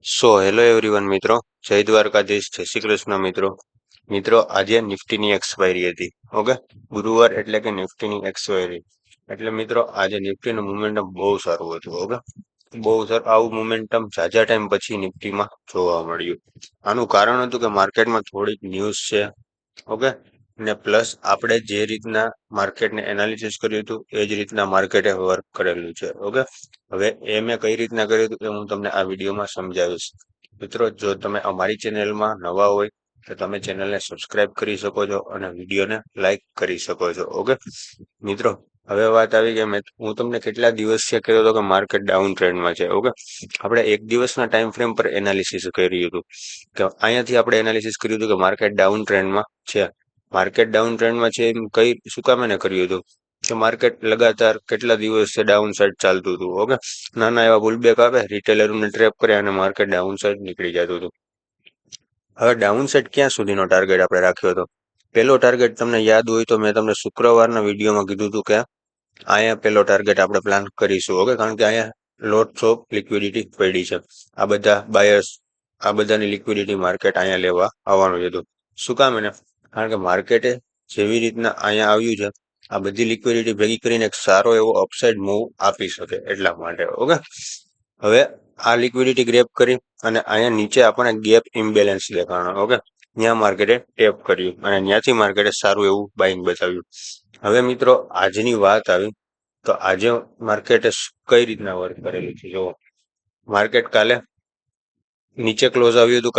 Hello everyone મિત્રો, જય દ્વારકાધીશ, જય શ્રી કૃષ્ણ મિત્રો આજે નિફ્ટીની એક્સપાયરી હતી. ઓકે, ગુરુવાર એટલે કે નિફ્ટીની એક્સપાયરી એટલે મિત્રો આજે નિફ્ટીનું મોમેન્ટમ બહુ સારું હતું. ઓકે, બહુ સારું આવું મોમેન્ટમ ઝાઝા ટાઈમ પછી નિફ્ટીમાં જોવા મળ્યું. આનું કારણ હતું કે માર્કેટમાં થોડીક ન્યૂઝ છે. ઓકે, ને પ્લસ આપણે જે રીતના માર્કેટને એનાલિસિસ કર્યું હતું એ જ રીતના માર્કેટે વર્ક કરેલું છે. ઓકે, હવે એ મેં કઈ રીતના કર્યું હતું એ હું તમને આ વિડીયોમાં સમજાવીશ. મિત્રો, જો તમે અમારી ચેનલમાં નવા હોય તો તમે ચેનલને સબસ્ક્રાઇબ કરી શકો છો અને વિડીયોને લાઈક કરી શકો છો. ઓકે મિત્રો, હવે વાત આવી કે હું તમને કેટલા દિવસથી કહેતો હતો કે માર્કેટ ડાઉન ટ્રેન્ડમાં છે. ઓકે, આપણે એક દિવસના ટાઈમ ફ્રેમ પર એનાલિસિસ કર્યું હતું કે અહીંયાથી આપણે એનાલિસિસ કર્યું હતું કે માર્કેટ ડાઉન ટ્રેન્ડમાં છે. માર્કેટ ડાઉન ટ્રેન્ડમાં છે એમ શું કામ એને કર્યું હતું કે માર્કેટ લગાતાર કેટલા દિવસ છે ડાઉન સાઈડ ચાલતું હતું. ઓકે, નાના એવા પુલબેક આવે, રિટેલરોને ટ્રેપ કરે અને માર્કેટ ડાઉન સાઈડ નીકળી જતું હતું. હવે ડાઉન સાઈડ ક્યાં સુધીનો ટાર્ગેટ આપણે રાખ્યો હતો? પહેલો ટાર્ગેટ તમને યાદ હોય તો મેં તમને શુક્રવારના વિડીયોમાં કીધું હતું કે અહીંયા પહેલો ટાર્ગેટ આપણે પ્લાન કરીશું. ઓકે, કારણ કે અહીંયા લોટ્સ ઓફ લિક્વિડિટી પડી છે. આ બધા બાયર્સ, આ બધાની લિક્વિડિટી માર્કેટ અહીંયા લેવા આવવાનું હતું. શું કામ એને? કારણ કે માર્કેટે જેવી રીતના અહીંયા આવ્યું છે આ બધી લિક્વિડિટી ભેગી કરીને એક સારો એવો અપસાઇડ મૂવ આપી શકે એટલા માટે. ઓકે, હવે આ લિક્વિડિટી ગ્રેપ કરી અને અહીંયા નીચે આપણને ગેપ ઇમ્બેલેન્સ દેખાણો. ઓકે, ત્યાં માર્કેટે ટેપ કર્યું અને ત્યાંથી માર્કેટે સારું એવું બાઇંગ બતાવ્યું. હવે મિત્રો, આજની વાત આવી તો આજે માર્કેટે કઈ રીતના વર્ક કરેલું છે જુઓ. માર્કેટ કાલે નીચે ક્લોઝ આવ્યું હતું,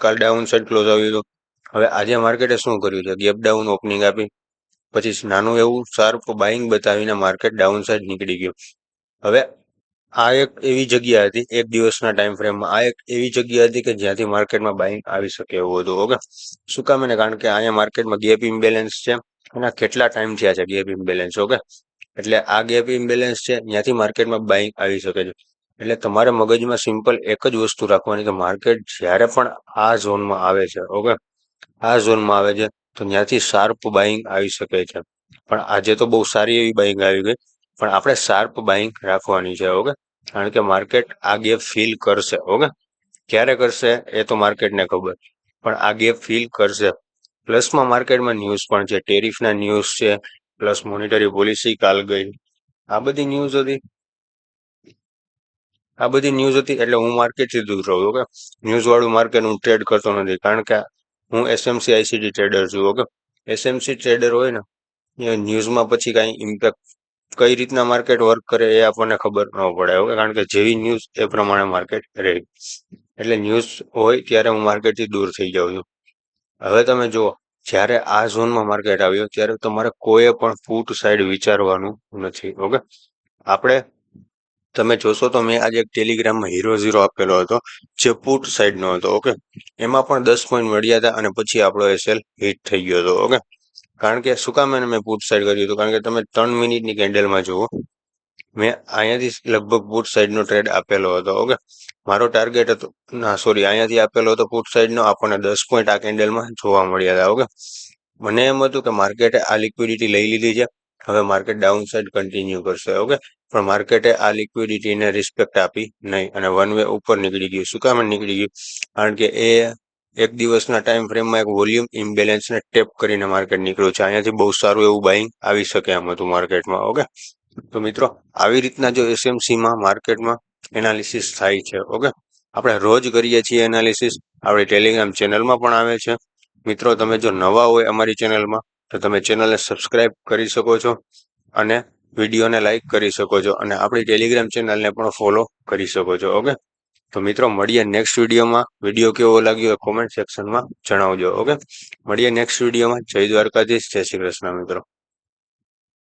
કાલ ડાઉન સાઈડ ક્લોઝ આવ્યું હતું. હવે આજે માર્કેટે શું કર્યું છે? ગેપ ડાઉન ઓપનિંગ આપી, પછી નાનું એવું શાર્પ બાઇંગ બતાવીને માર્કેટ ડાઉન સાઈડ નીકળી ગયું. હવે આ એક એવી જગ્યા હતી એક દિવસના ટાઈમ ફ્રેમમાં, આ એક એવી જગ્યા હતી કે જ્યાંથી માર્કેટમાં બાઇંગ આવી શકે એવું હતું. ઓકે, શું કામ એને? કારણ કે અહીંયા માર્કેટમાં ગેપ ઇમ્બેલેન્સ છે અને કેટલા ટાઈમ થયા છે ગેપ ઇમ્બેલેન્સ. ઓકે, એટલે આ ગેપ ઇમ્બેલેન્સ છે ત્યાંથી માર્કેટમાં બાઇંગ આવી શકે છે. એટલે તમારે મગજમાં સિમ્પલ એક જ વસ્તુ રાખવાની કે માર્કેટ જ્યારે પણ આ ઝોનમાં આવે છે, ઓકે, આ ઝોનમાં આવે છે તો ત્યાંથી શાર્પ બાઇંગ આવી શકે છે. પણ આજે તો બહુ સારી એવી બાઇંગ આવી ગઈ, પણ આપણે શાર્પ બાઇંગ રાખવાની છે. ઓકે, કારણ કે માર્કેટ આ ગેપ ફીલ કરશે. ઓકે, ક્યારે કરશે એ તો માર્કેટને ખબર, પણ આ ગેપ ફીલ કરશે. પ્લસમાં માર્કેટમાં ન્યૂઝ પણ છે, ટેરિફના ન્યૂઝ છે, પ્લસ મોનિટરી પોલિસી કાલ ગઈ. આ બધી ન્યૂઝ હતી એટલે હું માર્કેટથી દૂર રહું. ઓકે, ન્યૂઝ વાળું માર્કેટ હું ટ્રેડ કરતો નથી, કારણ કે હું એસએમસી આઈસીટી ટ્રેડર છું. ઓકે, એસએમસી ટ્રેડર હોય ને એ ન્યૂઝમાં પછી કાંઈ ઇમ્પેક્ટ કઈ રીતના માર્કેટ વર્ક કરે એ આપણને ખબર ન પડે. ઓકે, કારણ કે જેવી ન્યૂઝ એ પ્રમાણે માર્કેટ રહે. એટલે ન્યૂઝ હોય ત્યારે હું માર્કેટથી દૂર થઈ જાઉં છું. હવે તમે જુઓ, જ્યારે આ ઝોનમાં માર્કેટ આવ્યો ત્યારે તમારે કોઈ પણ પુટ સાઈડ વિચારવાનું નથી. ઓકે, આપણે તમે જોશો તો મેં આજે એક ટેલિગ્રામમાં હીરો આપેલો હતો જે પુટ સાઈડનો હતો. ઓકે, એમાં પણ 10 પોઈન્ટ મળ્યા હતા અને પછી આપણો એસએલ હિટ થઈ ગયો હતો. ઓકે, કારણ કે શું કામ એને મેં પુટ સાઈડ કર્યું હતું? કારણ કે તમે 3 મિનિટની કેન્ડલમાં જુઓ, મેં અહીંયાથી લગભગ પુટ સાઈડનો ટ્રેડ આપેલો હતો. ઓકે, મારો ટાર્ગેટ હતો, ના સોરી, અહીંયાથી આપેલો હતો પુટ સાઈડનો, આપણને 10 પોઈન્ટ આ કેન્ડલમાં જોવા મળ્યા હતા. ઓકે, મને એમ હતું કે માર્કેટે આ લિક્વિડિટી લઈ લીધી છે, હવે માર્કેટ ડાઉન સાઈડ કન્ટિન્યુ કરશે. ઓકે, પણ માર્કેટે આ લિક્વિડિટીને રિસ્પેક્ટ આપી નહીં અને વન વે ઉપર નીકળી ગયું. શું કામ નીકળી ગયું? કારણ કે એ એક દિવસના ટાઈમ ફ્રેમમાં એક વોલ્યુમ ઇમ્બેલેન્સને ટેપ કરીને માર્કેટ નીકળ્યું છે. અહીંયાથી બહુ સારું એવું બાઇંગ આવી શકે એમ હતું માર્કેટમાં. ઓકે, તો મિત્રો, આવી રીતના જો એસએમસીમાં માર્કેટમાં એનાલિસિસ થાય છે. ઓકે, આપણે રોજ કરીએ છીએ એનાલિસિસ, આપણી ટેલિગ્રામ ચેનલમાં પણ આવે છે. મિત્રો, તમે જો નવા હોય અમારી ચેનલમાં તો તમે ચેનલને સબસ્ક્રાઇબ કરી શકો છો અને વિડીયોને લાઈક કરી શકો છો અને આપણી ટેલિગ્રામ ચેનલને પણ ફોલો કરી શકો છો. ઓકે, તો મિત્રો મળીએ નેક્સ્ટ વિડીયોમાં. વિડીયો કેવો લાગ્યો એ કોમેન્ટ સેક્શનમાં જણાવજો. ઓકે, મળીએ નેક્સ્ટ વિડીયોમાં. જય દ્વારકાધીશ, જય શ્રી કૃષ્ણ મિત્રો.